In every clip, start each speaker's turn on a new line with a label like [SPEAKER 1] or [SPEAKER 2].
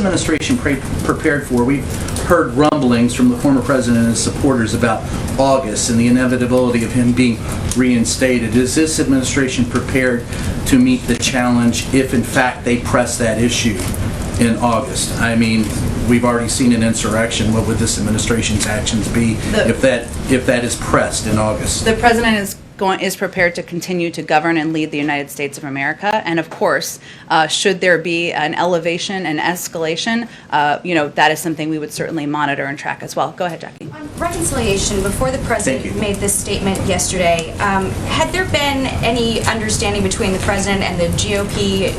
[SPEAKER 1] administration prepared for? We've heard rumblings from the former president and his supporters about August and the inevitability of him being reinstated. Is this administration prepared to meet the challenge if, in fact, they press that issue in August? I mean, we've already seen an insurrection. What would this administration's actions be if that is pressed in August?
[SPEAKER 2] The president is prepared to continue to govern and lead the United States of America, and of course, should there be an elevation and escalation, that is something we would certainly monitor and track as well. Go ahead, Jackie.
[SPEAKER 3] On reconciliation, before the president made this statement yesterday, had there been any understanding between the president and the GOP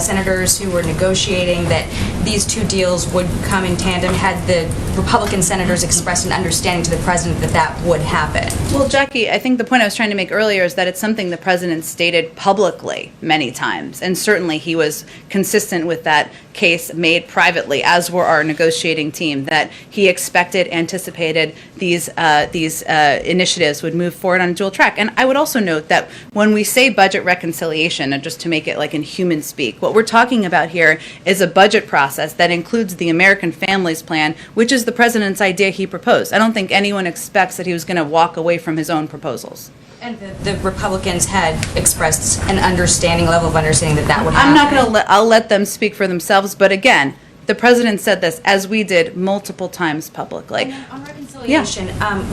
[SPEAKER 3] senators who were negotiating that these two deals would come in tandem? Had the Republican senators expressed an understanding to the president that that would happen?
[SPEAKER 2] Well, Jackie, I think the point I was trying to make earlier is that it's something the president stated publicly many times, and certainly he was consistent with that case made privately, as were our negotiating team, that he expected, anticipated these initiatives would move forward on a dual track. And I would also note that when we say budget reconciliation, and just to make it like in human speak, what we're talking about here is a budget process that includes the American Families Plan, which is the president's idea he proposed. I don't think anyone expects that he was going to walk away from his own proposals.
[SPEAKER 3] And the Republicans had expressed an level of understanding that that would happen.
[SPEAKER 2] I'm not going to I'll let them speak for themselves, but again, the president said this, as we did multiple times publicly.
[SPEAKER 3] And on reconciliation,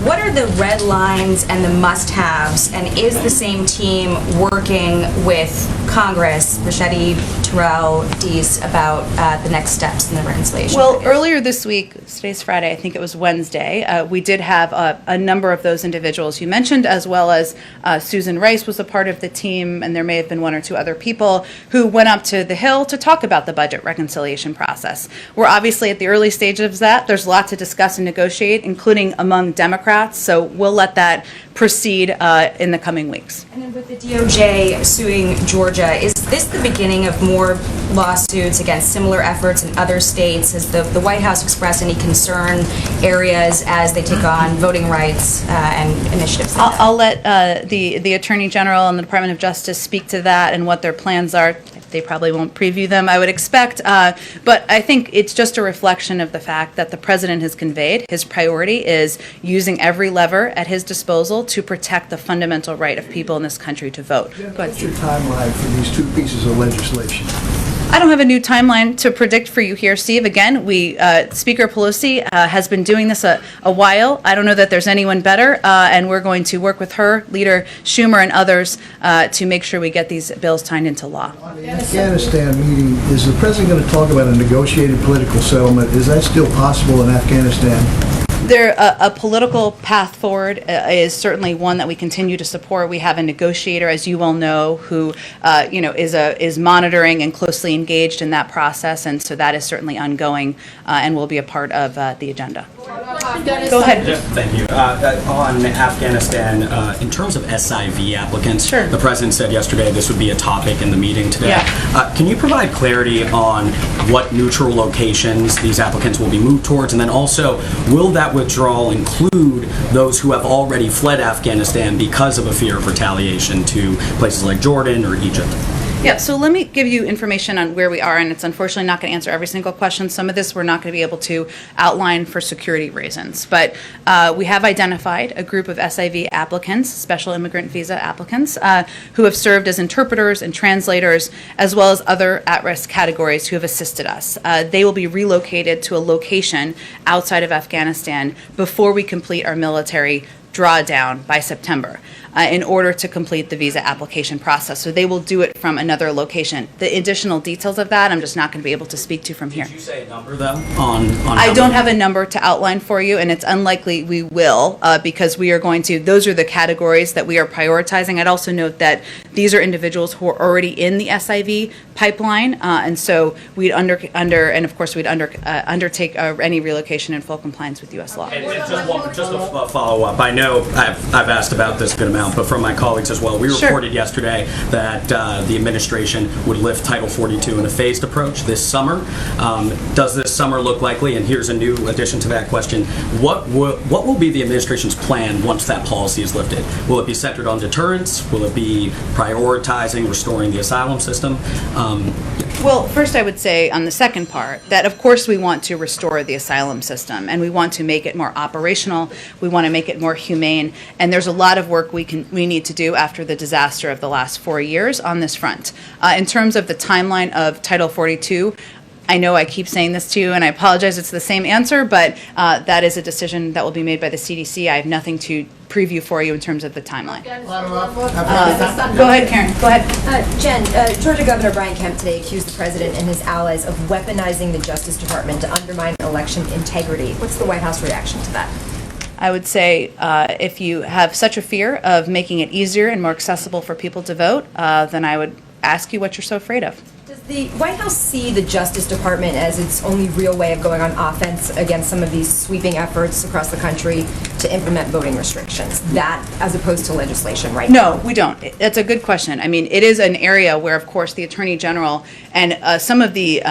[SPEAKER 3] what are the red lines and the must-haves, and is the same team working with Congress, Bichetti, Terrell, Deese, about the next steps in the reconciliation?
[SPEAKER 2] Well, earlier this week, today's Friday, I think it was Wednesday, we did have a number of those individuals you mentioned, as well as Susan Rice was a part of the team, and there may have been one or two other people who went up to the Hill to talk about the budget reconciliation process. We're obviously at the early stages of that. There's a lot to discuss and negotiate, including among Democrats, so we'll let that proceed in the coming weeks.
[SPEAKER 3] And then with the DOJ suing Georgia, is this the beginning of more lawsuits against similar efforts in other states? Has the White House expressed any concern areas as they take on voting rights and initiatives like that?
[SPEAKER 2] I'll let the Attorney General and the Department of Justice speak to that and what their plans are. They probably won't preview them, I would expect. But I think it's just a reflection of the fact that the president has conveyed his priority is using every lever at his disposal to protect the fundamental right of people in this country to vote.
[SPEAKER 4] Jen, what's your timeline for these two pieces of legislation?
[SPEAKER 2] I don't have a new timeline to predict for you here, Steve. Again, Speaker Pelosi has been doing this a while. I don't know that there's anyone better, and we're going to work with her, Leader Schumer, and others to make sure we get these bills signed into law.
[SPEAKER 4] On the Afghanistan meeting, is the president going to talk about a negotiated political settlement? Is that still possible in Afghanistan?
[SPEAKER 2] A political path forward is certainly one that we continue to support. We have a negotiator, as you well know, who is monitoring and closely engaged in that process, and so that is certainly ongoing and will be a part of the agenda. Go ahead.
[SPEAKER 5] Yeah, thank you. On Afghanistan, in terms of SIV applicants,
[SPEAKER 2] sure.
[SPEAKER 5] The president said yesterday this would be a topic in the meeting today.
[SPEAKER 2] Yeah.
[SPEAKER 5] Can you provide clarity on what neutral locations these applicants will be moved towards, and then also, will that withdrawal include those who have already fled Afghanistan because of a fear of retaliation to places like Jordan or Egypt?
[SPEAKER 2] Yeah, so let me give you information on where we are, and it's unfortunately not going to answer every single question. Some of this we're not going to be able to outline for security reasons, but we have identified a group of SIV applicants, special immigrant visa applicants, who have served as interpreters and translators, as well as other at-risk categories who have assisted us. They will be relocated to a location outside of Afghanistan before we complete our military drawdown by September in order to complete the visa application process. So they will do it from another location. The additional details of that I'm just not going to be able to speak to from here.
[SPEAKER 5] Did you say a number, though, on
[SPEAKER 2] I don't have a number to outline for you, and it's unlikely we will because we are going to, those are the categories that we are prioritizing. I'd also note that these are individuals who are already in the SIV pipeline, and so we'd undertake any relocation in full compliance with U.S. law.
[SPEAKER 5] And just a follow-up. I know I've asked about this a good amount, but from my colleagues as well, we reported yesterday that the administration would lift Title 42 in a phased approach this summer. Does this summer look likely? And here's a new addition to that question. What will be the administration's plan once that policy is lifted? Will it be centered on deterrence? Will it be prioritizing restoring the asylum system?
[SPEAKER 2] Well, first I would say on the second part that of course we want to restore the asylum system and we want to make it more operational. We want to make it more humane, and there's a lot of work we need to do after the disaster of the last 4 years on this front. In terms of the timeline of Title 42, I know I keep saying this to you, and I apologize, it's the same answer, but that is a decision that will be made by the CDC. I have nothing to preview for you in terms of the timeline. Go ahead, Karen, go ahead.
[SPEAKER 6] Jen, Georgia Governor Brian Kemp today accused the president and his allies of weaponizing the Justice Department to undermine election integrity. What's the White House reaction to that?
[SPEAKER 2] I would say if you have such a fear of making it easier and more accessible for people to vote, then I would ask you what you're so afraid of.
[SPEAKER 6] Does the White House see the Justice Department as its only real way of going on offense against some of these sweeping efforts across the country to implement voting restrictions? That as opposed to legislation, right?
[SPEAKER 2] No, we don't. That's a good question. I mean, it is an area where, of course, the Attorney General and some of the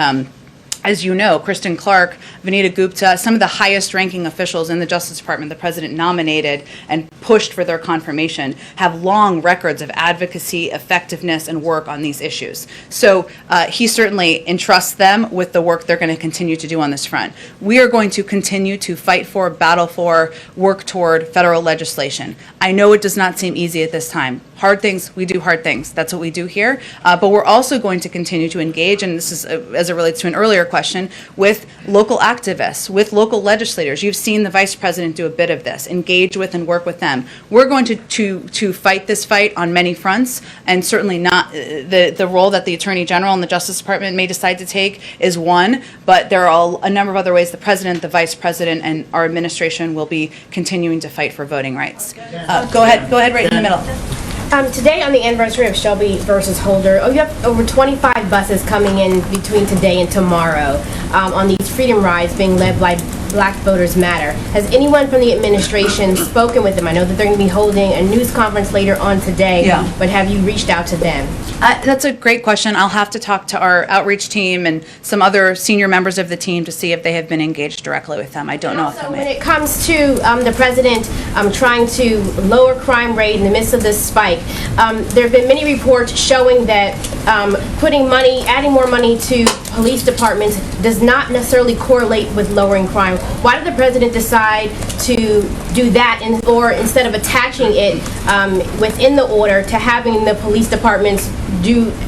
[SPEAKER 2] as you know, Kristen Clark, Vanita Gupta, some of the highest ranking officials in the Justice Department the president nominated and pushed for their confirmation have long records of advocacy, effectiveness, and work on these issues. So he certainly entrusts them with the work they're going to continue to do on this front. We are going to continue to fight for, battle for, work toward federal legislation. I know it does not seem easy at this time. Hard things, we do hard things. That's what we do here. But we're also going to continue to engage, and this is as it relates to an earlier question, with local activists, with local legislators. You've seen the vice president do a bit of this, engage with and work with them. We're going to fight this fight on many fronts, and certainly not the role that the Attorney General and the Justice Department may decide to take is one, but there are a number of other ways the president, the vice president, and our administration will be continuing to fight for voting rights. Go ahead, right in the middle.
[SPEAKER 7] Today, on the anniversary of Shelby versus Holder, you have over 25 buses coming in between today and tomorrow on these freedom rides being led by Black Voters Matter. Has anyone from the administration spoken with them? I know that they're going to be holding a news conference later on today, but have you reached out to them?
[SPEAKER 2] That's a great question. I'll have to talk to our outreach team and some other senior members of the team to see if they have been engaged directly with them. I don't know if they
[SPEAKER 7] when it comes to the president trying to lower crime rate in the midst of this spike, there have been many reports showing that adding more money to police departments does not necessarily correlate with lowering crime. Why did the president decide to do that, or instead of attaching it within the order to having the police departments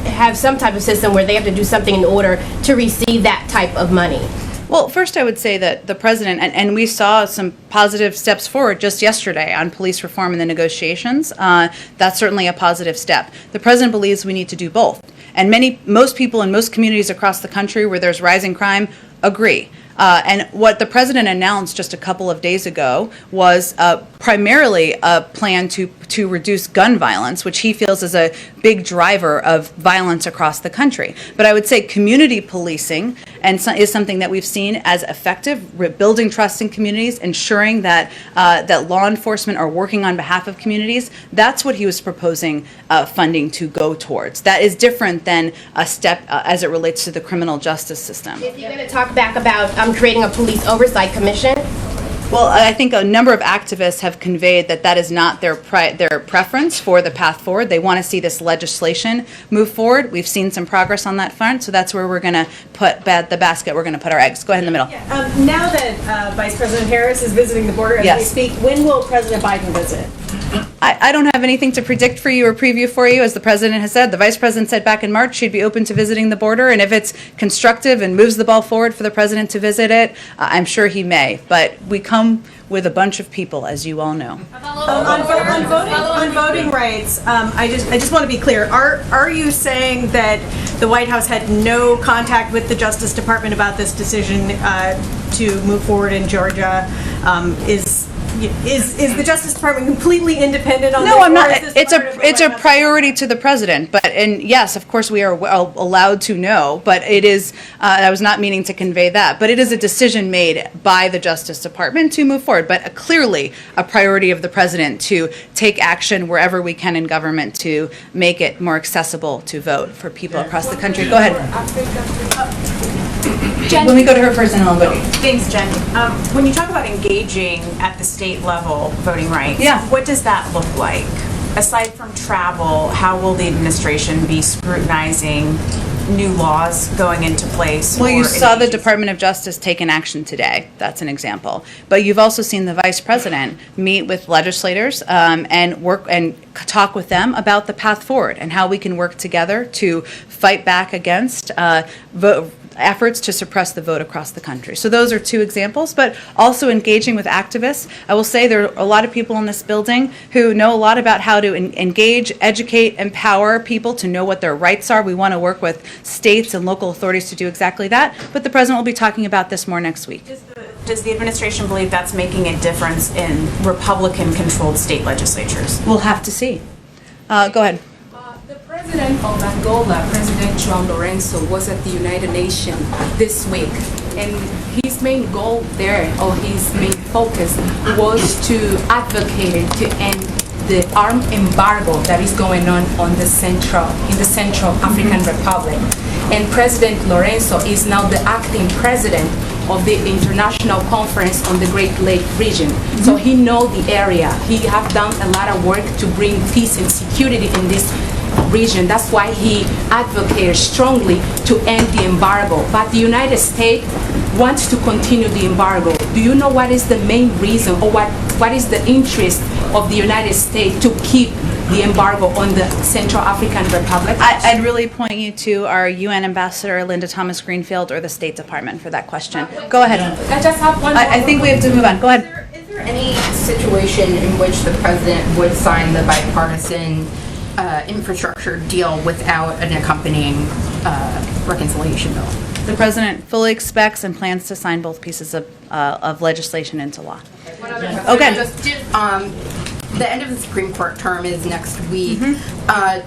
[SPEAKER 7] have some type of system where they have to do something in order to receive that type of money?
[SPEAKER 2] Well, first I would say that the president, and we saw some positive steps forward just yesterday on police reform in the negotiations. That's certainly a positive step. The president believes we need to do both. And most people in most communities across the country where there's rising crime agree. And what the president announced just a couple of days ago was primarily a plan to reduce gun violence, which he feels is a big driver of violence across the country. But I would say community policing is something that we've seen as effective, building trust in communities, ensuring that that law enforcement are working on behalf of communities. That's what he was proposing funding to go towards. That is different than a step as it relates to the criminal justice system.
[SPEAKER 7] If you're going to talk back about creating a police oversight commission?
[SPEAKER 2] Well, I think a number of activists have conveyed that is not their preference for the path forward. They want to see this legislation move forward. We've seen some progress on that front, so that's where we're going to put the basket. We're going to put our eggs. Go ahead in the middle.
[SPEAKER 8] Now that Vice President Harris is visiting the border as we speak, when will President Biden visit?
[SPEAKER 2] I don't have anything to predict for you or preview for you. As the president has said, the vice president said back in March she'd be open to visiting the border, and if it's constructive and moves the ball forward for the president to visit it, I'm sure he may. But we come with a bunch of people, as you all know.
[SPEAKER 8] On voting rights, I just want to be clear. Are you saying that the White House had no contact with the Justice Department about this decision to move forward in Georgia? Is the Justice Department completely independent on this?
[SPEAKER 2] No, I'm not. It's a priority to the president. And yes, of course, we are allowed to know. But it is. I was not meaning to convey that. But it is a decision made by the Justice Department to move forward. But clearly, a priority of the president to take action wherever we can in government to make it more accessible to vote for people across the country. Go ahead.
[SPEAKER 9] Jen,
[SPEAKER 2] let me go to her first and I'll go to you.
[SPEAKER 9] Thanks, Jen. When you talk about engaging at the state level voting rights, what does that look like? Aside from travel, how will the administration be scrutinizing new laws going into place?
[SPEAKER 2] Well, you
[SPEAKER 9] or
[SPEAKER 2] saw the
[SPEAKER 9] agencies?
[SPEAKER 2] Department of Justice take an action today. That's an example. But you've also seen the Vice President meet with legislators and work and talk with them about the path forward and how we can work together to fight back against efforts to suppress the vote across the country. So those are two examples, but also engaging with activists. I will say there are a lot of people in this building who know a lot about how to engage, educate, empower people to know what their rights are. We want to work with states and local authorities to do exactly that, but the President will be talking about this more next week.
[SPEAKER 9] Does the administration believe that's making a difference in Republican-controlled state legislatures?
[SPEAKER 2] We'll have to see. Go ahead.
[SPEAKER 10] The president of Angola, President João Lourenço, was at the United Nations this week, and his main goal there, or his main focus, was to advocate to end the armed embargo that is going on in the Central African Republic. And President Lourenço is now the acting president of the International Conference on the Great Lake region. So he knows the area. He have done a lot of work to bring peace and security in this region. That's why he advocates strongly to end the embargo. But the United States wants to continue the embargo. Do you know what is the main reason, or what is the interest of the United States to keep the embargo on the Central African Republic?
[SPEAKER 2] I'd really point you to our UN Ambassador, Linda Thomas Greenfield, or the State Department for that question. Go ahead.
[SPEAKER 10] I just have one.
[SPEAKER 2] I think we have to move on. Go ahead.
[SPEAKER 11] Is there any situation in which the president would sign the bipartisan infrastructure deal without an accompanying reconciliation bill?
[SPEAKER 2] The President fully expects and plans to sign both pieces of legislation into law. Okay.
[SPEAKER 11] The end of the Supreme Court term is next week.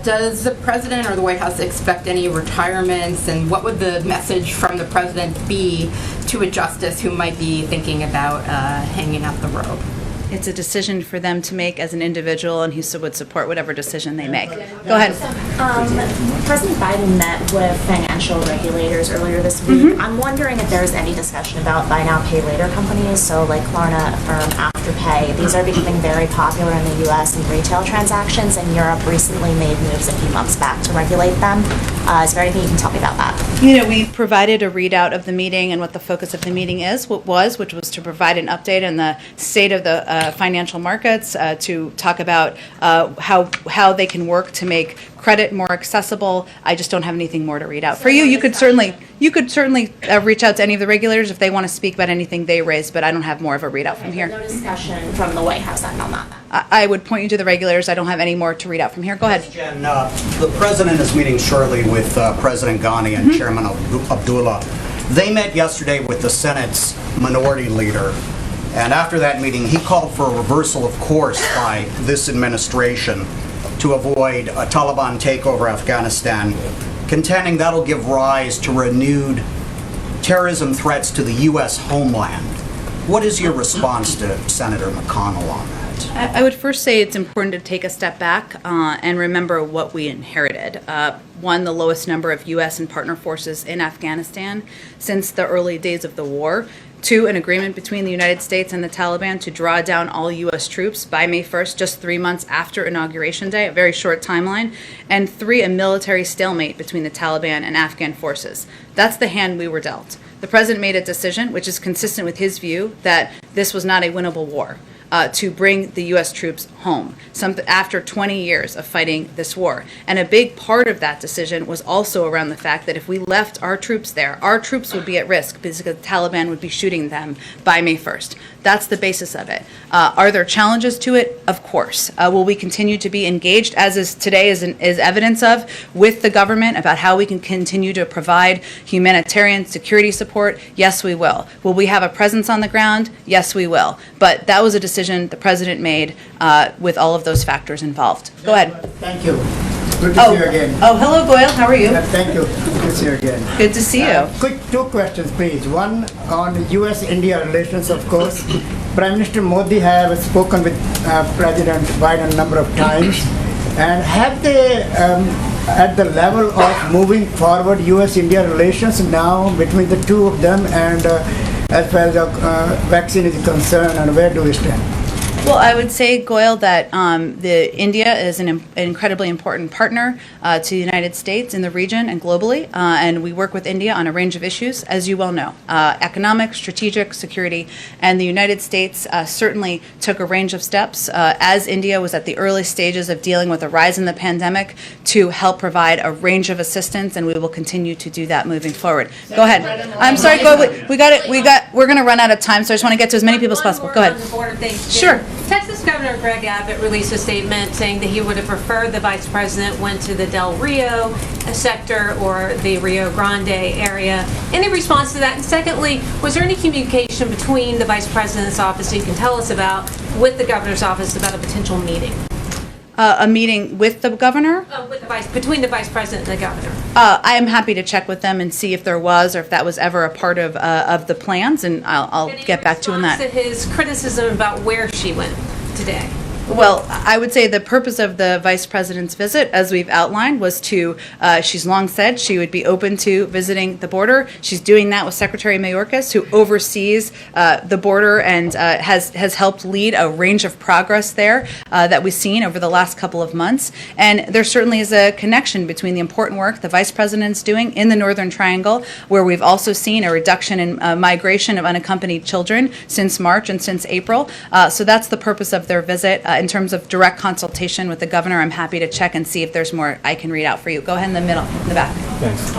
[SPEAKER 11] Does the president or the White House expect any retirements, and what would the message from the president be to a justice who might be thinking about hanging out the rope?
[SPEAKER 2] It's a decision for them to make as an individual, and he would support whatever decision they make. Go ahead.
[SPEAKER 12] President Biden met with financial regulators earlier this week. I'm wondering if there's any discussion about buy now, pay later companies, so like Klarna, Affirm, Afterpay. These are becoming very popular in the U.S. in retail transactions, and Europe recently made moves a few months back to regulate them. Is there anything you can tell me about that?
[SPEAKER 2] You know, we provided a readout of the meeting and what the focus of the meeting which was to provide an update on the state of the financial markets, to talk about how they can work to make credit more accessible. I just don't have anything more to read out for you. You could certainly reach out to any of the regulators if they want to speak about anything they raised, but I don't have more of a readout from here.
[SPEAKER 12] No discussion from the White House on that.
[SPEAKER 2] I would point you to the regulators. I don't have any more to read out from here. Go ahead.
[SPEAKER 13] Jen, the president is meeting shortly with President Ghani and Chairman Abdullah. They met yesterday with the Senate's minority leader. And after that meeting, he called for a reversal of course by this administration to avoid a Taliban takeover of Afghanistan, contending that'll give rise to renewed terrorism threats to the U.S. homeland. What is your response to Senator McConnell on that?
[SPEAKER 2] I would first say it's important to take a step back and remember what we inherited. One, the lowest number of U.S. and partner forces in Afghanistan since the early days of the war. Two, an agreement between the United States and the Taliban to draw down all U.S. troops by May 1st, just 3 months after Inauguration Day, a very short timeline. And three, a military stalemate between the Taliban and Afghan forces. That's the hand we were dealt. The president made a decision, which is consistent with his view, that this was not a winnable war. To bring the U.S. troops home after 20 years of fighting this war. And a big part of that decision was also around the fact that if we left our troops there, our troops would be at risk because the Taliban would be shooting them by May 1st. That's the basis of it. Are there challenges to it? Of course. Will we continue to be engaged, as is today is evidence of, with the government about how we can continue to provide humanitarian security support? Yes, we will. Will we have a presence on the ground? Yes, we will. But that was a decision the president made with all of those factors involved. Go ahead.
[SPEAKER 14] Thank you. Good to see you again.
[SPEAKER 2] Oh, hello, Goyal. How are you?
[SPEAKER 14] Thank you. Good to see you again.
[SPEAKER 2] Good to see you.
[SPEAKER 14] Quick two questions, please. One on U.S.-India relations, of course. Prime Minister Modi have spoken with President Biden a number of times. And have they, at the level of moving forward U.S.-India relations now between the two of them, and as far as the vaccine is concerned, and where do we stand?
[SPEAKER 2] Well, I would say, Goyle, that India is an incredibly important partner to the United States in the region and globally, and we work with India on a range of issues, as you well know, economic, strategic, security, and the United States certainly took a range of steps as India was at the early stages of dealing with a rise in the pandemic to help provide a range of assistance, and we will continue to do that moving forward. Go ahead. I'm sorry, Goyle, we're going to run out of time, so I just want to get to as many people as possible. Go ahead.
[SPEAKER 15] On the border things.
[SPEAKER 2] Sure.
[SPEAKER 15] Texas Governor Greg Abbott released a statement saying that he would have preferred the vice president went to the Del Rio sector or the Rio Grande area. Any response to that? And secondly, was there any communication between the vice president's office that you can tell us about with the governor's office about a potential meeting?
[SPEAKER 2] A meeting with the governor?
[SPEAKER 15] Between the vice president and the governor.
[SPEAKER 2] I am happy to check with them and see if there was or if that was ever a part of the plans, and I'll get back to you on that.
[SPEAKER 15] To his criticism about where she went today.
[SPEAKER 2] Well, I would say the purpose of the vice president's visit, as we've outlined, was to, she's long said she would be open to visiting the border. She's doing that with Secretary Mayorkas, who oversees the border and has helped lead a range of progress there that we've seen over the last couple of months. And there certainly is a connection between the important work the vice president's doing in the Northern Triangle, where we've also seen a reduction in migration of unaccompanied children since March and since April. So that's the purpose of their visit. In terms of direct consultation with the governor, I'm happy to check and see if there's more I can read out for you. Go ahead in the middle, in the back.
[SPEAKER 16] Thanks.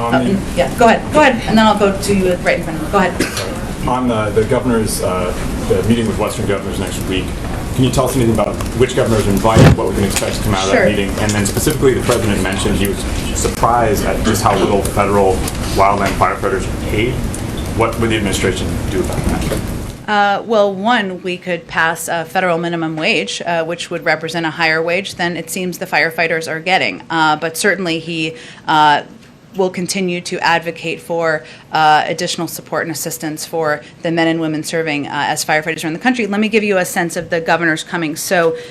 [SPEAKER 2] Yeah, go ahead, and then I'll go to you right in front of me. Go ahead.
[SPEAKER 16] On the governor's, the meeting with Western governors next week, can you tell us anything about which governors are invited, what we can expect to come out of that meeting? And then specifically, the president mentioned he was surprised at just how little federal wildland firefighters are paid. What would the administration do about that?
[SPEAKER 2] Well, one, we could pass a federal minimum wage, which would represent a higher wage than it seems the firefighters are getting. But certainly he will continue to advocate for additional support and assistance for the men and women serving as firefighters around the country. Let me give you a sense of the governors coming. So